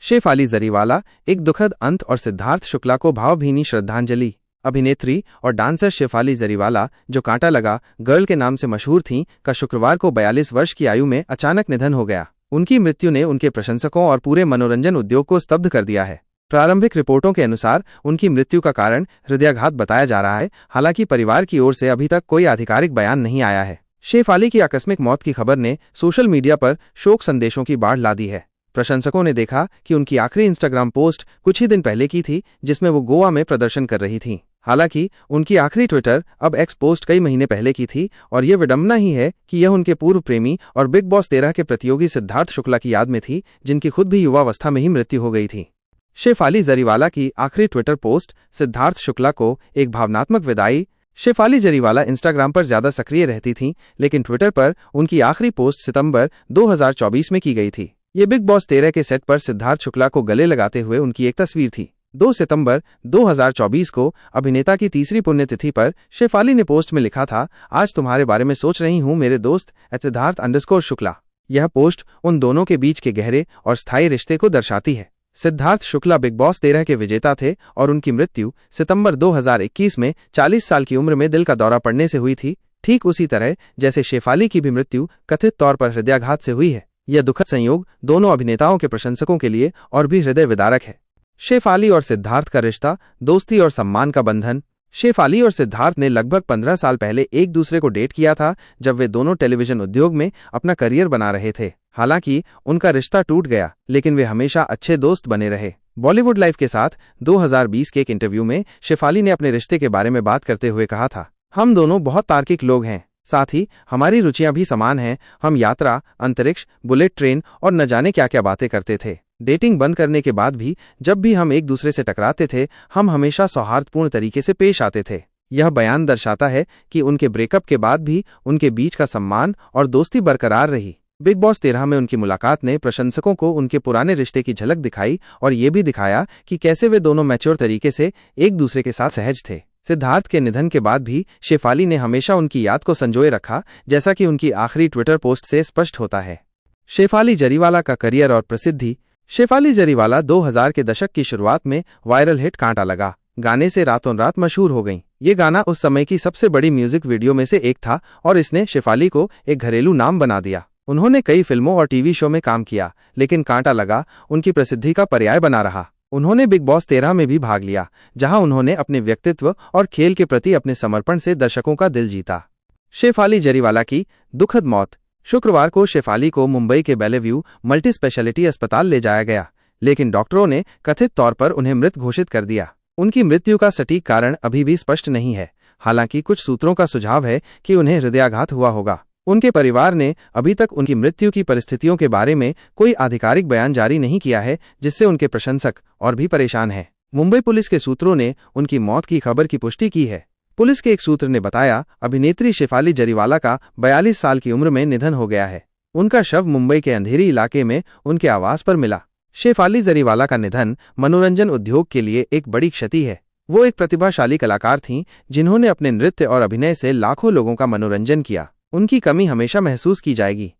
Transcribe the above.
शेफाली जरीवाला, एक दुखद अंत और सिद्धार्थ शुक्ला को भावभीनी श्रद्धांजलि। अभिनेत्री और डांसर शेफाली जरीवाला, जो कांटा लगा गर्ल के नाम से मशहूर थीं, का शुक्रवार को 42 वर्ष की आयु में अचानक निधन हो गया। उनकी मृत्यु ने उनके प्रशंसकों और पूरे मनोरंजन उद्योग को स्तब्ध कर दिया है। प्रारंभिक रिपोर्टों के अनुसार उनकी मृत्यु का कारण हृदयाघात बताया जा रहा है। हालांकि परिवार की ओर से अभी तक कोई आधिकारिक बयान नहीं आया है। शेफाली की आकस्मिक मौत की खबर ने सोशल मीडिया पर शोक संदेशों की बाढ़ ला दी है। प्रशंसकों ने देखा कि उनकी आखिरी इंस्टाग्राम पोस्ट कुछ ही दिन पहले की थी, जिसमें वो गोवा में प्रदर्शन कर रही थीं। हालांकि उनकी आखिरी ट्विटर अब एक्स पोस्ट कई महीने पहले की थी और ये विडंबना ही है कि यह उनके पूर्व प्रेमी और बिग बॉस 13 के प्रतियोगी सिद्धार्थ शुक्ला की याद में थी, जिनकी खुद भी युवावस्था में ही मृत्यु हो गई थी। शेफाली जरीवाला की आखिरी ट्विटर पोस्ट सिद्धार्थ शुक्ला को एक भावनात्मक विदाई। शेफाली जरीवाला इंस्टाग्राम पर ज्यादा सक्रिय रहती थीं, लेकिन ट्विटर पर उनकी आखिरी पोस्ट सितंबर 2024 में की गई थी। ये बिग बॉस 13 के सेट पर सिद्धार्थ शुक्ला को गले लगाते हुए उनकी एक तस्वीर थी। 2 सितंबर 2024 को अभिनेता की तीसरी पुण्यतिथि पर शेफाली ने पोस्ट में लिखा था, आज तुम्हारे बारे में सोच रही हूं मेरे दोस्त @सिद्धार्थ_शुक्ला। यह पोस्ट उन दोनों के बीच के गहरे और स्थायी रिश्ते को दर्शाती है। सिद्धार्थ शुक्ला बिग बॉस 13 के विजेता थे और उनकी मृत्यु सितंबर 2021 में 40 साल की उम्र में दिल का दौरा पड़ने से हुई थी, ठीक उसी तरह जैसे शेफाली की भी मृत्यु कथित तौर पर हृदयाघात से हुई है। यह दुखद संयोग दोनों अभिनेताओं के प्रशंसकों के लिए और भी हृदय विदारक है। शेफाली और सिद्धार्थ का रिश्ता, दोस्ती और सम्मान का बंधन। शेफाली और सिद्धार्थ ने लगभग 15 साल पहले एक दूसरे को डेट किया था, जब वे दोनों टेलीविजन उद्योग में अपना करियर बना रहे थे। हालांकि उनका रिश्ता टूट गया, लेकिन वे हमेशा अच्छे दोस्त बने रहे। बॉलीवुड लाइफ के साथ 2020 के एक इंटरव्यू में शेफाली ने अपने रिश्ते के बारे में बात करते हुए कहा था, हम दोनों बहुत तार्किक लोग हैं, साथ ही हमारी रुचियां भी समान हैं। हम यात्रा, अंतरिक्ष, बुलेट ट्रेन और न जाने क्या क्या बातें करते थे। डेटिंग बंद करने के बाद भी जब भी हम एक दूसरे से टकराते थे, हम हमेशा सौहार्दपूर्ण तरीके से पेश आते थे। यह बयान दर्शाता है कि उनके ब्रेकअप के बाद भी उनके बीच का सम्मान और दोस्ती बरकरार रही। बिग बॉस 13 में उनकी मुलाकात ने प्रशंसकों को उनके पुराने रिश्ते की झलक दिखाई और ये भी दिखाया कि कैसे वे दोनों मैच्योर तरीके से एक दूसरे के साथ सहज थे। सिद्धार्थ के निधन के बाद भी शेफाली ने हमेशा उनकी याद को संजोए रखा, जैसा कि उनकी आखिरी ट्विटर पोस्ट से स्पष्ट होता है। शेफाली जरीवाला का करियर और प्रसिद्धि। शेफाली जरीवाला 2000 के दशक की शुरुआत में वायरल हिट कांटा लगा गाने से रातों रात मशहूर हो गईं। ये गाना उस समय की सबसे बड़ी म्यूजिक वीडियो में से एक था और इसने शेफाली को एक घरेलू नाम बना दिया। उन्होंने कई फिल्मों और टीवी शो में काम किया, लेकिन कांटा लगा उनकी प्रसिद्धि का पर्याय बना रहा। उन्होंने बिग बॉस 13 में भी भाग लिया, जहां उन्होंने अपने व्यक्तित्व और खेल के प्रति अपने समर्पण से दर्शकों का दिल जीता। शेफाली जरीवाला की दुखद मौत। शुक्रवार को शेफाली को मुंबई के बेलेव्यू मल्टी स्पेशलिटी अस्पताल ले जाया गया, लेकिन डॉक्टरों ने कथित तौर पर उन्हें मृत घोषित कर दिया। उनकी मृत्यु का सटीक कारण अभी भी स्पष्ट नहीं है। हालांकि कुछ सूत्रों का सुझाव है कि उन्हें हृदयाघात हुआ होगा। उनके परिवार ने अभी तक उनकी मृत्यु की परिस्थितियों के बारे में कोई आधिकारिक बयान जारी नहीं किया है, जिससे उनके प्रशंसक और भी परेशान हैं। मुंबई पुलिस के सूत्रों ने उनकी मौत की खबर की पुष्टि की है। पुलिस के एक सूत्र ने बताया, अभिनेत्री शेफाली जरीवाला का 42 साल की उम्र में निधन हो गया है। उनका शव मुंबई के अंधेरी इलाके में उनके आवास पर मिला। शेफाली जरीवाला का निधन मनोरंजन उद्योग के लिए एक बड़ी क्षति है। वो एक प्रतिभाशाली कलाकार थीं, जिन्होंने अपने नृत्य और अभिनय से लाखों लोगों का मनोरंजन किया। उनकी कमी हमेशा महसूस की जाएगी।